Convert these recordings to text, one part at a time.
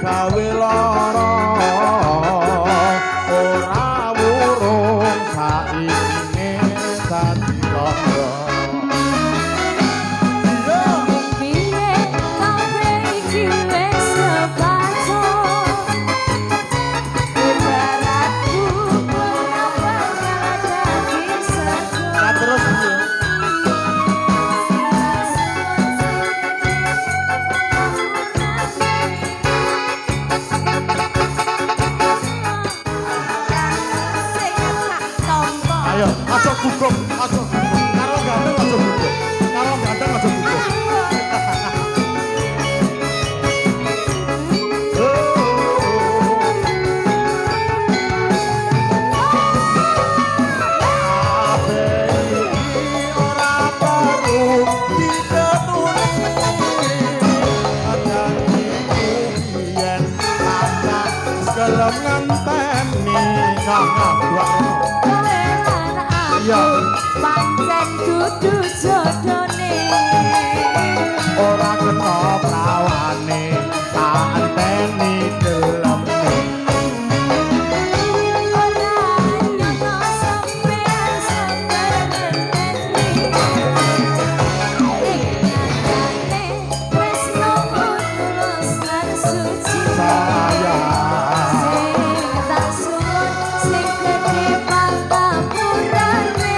gawe lara ora wurung saikine dadi randha. Ayo, aja gugup, aja gugup. Karo ganteng aja gugup. Karo ganteng aja gugup. Ora perlu diketuni. Adani yen ana gelem ngenteni kang pancen dudu jodone ora kena prawane tak enteni delemne ora nyono sampean sampeyan wis nunggu tulus lan suci saya sing tak suwun sing gedhe pangapurane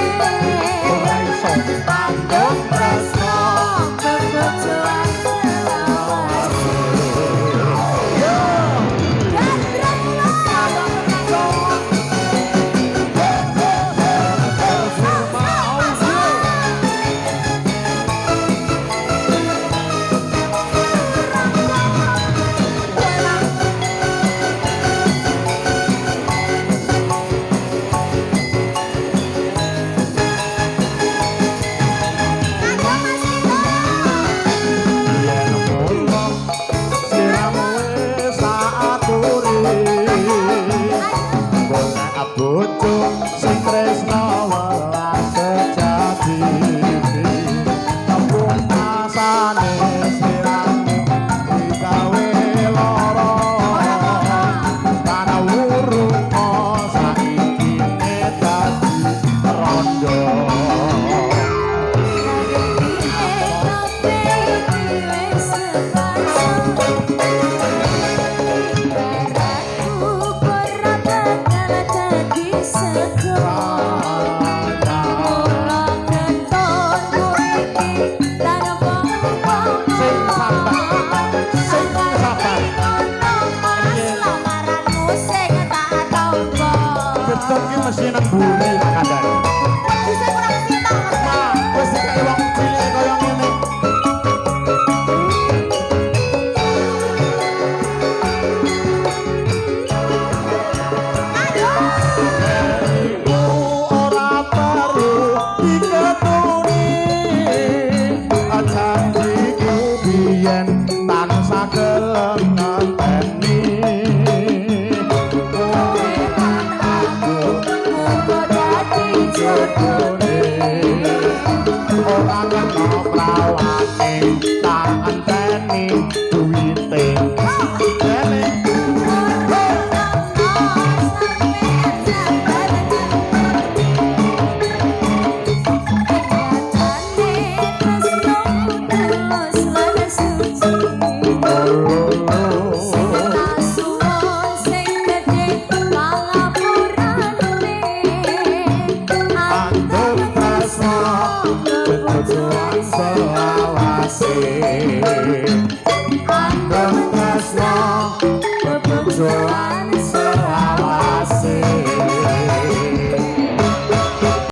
ora iso panggung tresno bebojoan yen mulo siramu wis aturi golek bojo sing tresno welas sejati kampung asane siramu digawe lara kana wurung saikine dadi randha. Betul ki mesti nang buri tak kandhani. Nah, wis kaya wong cilik kaya ngene. Iku ora perlu diketuni. Janjiku biyen tansah gelem ngenteni. Jodone ora kena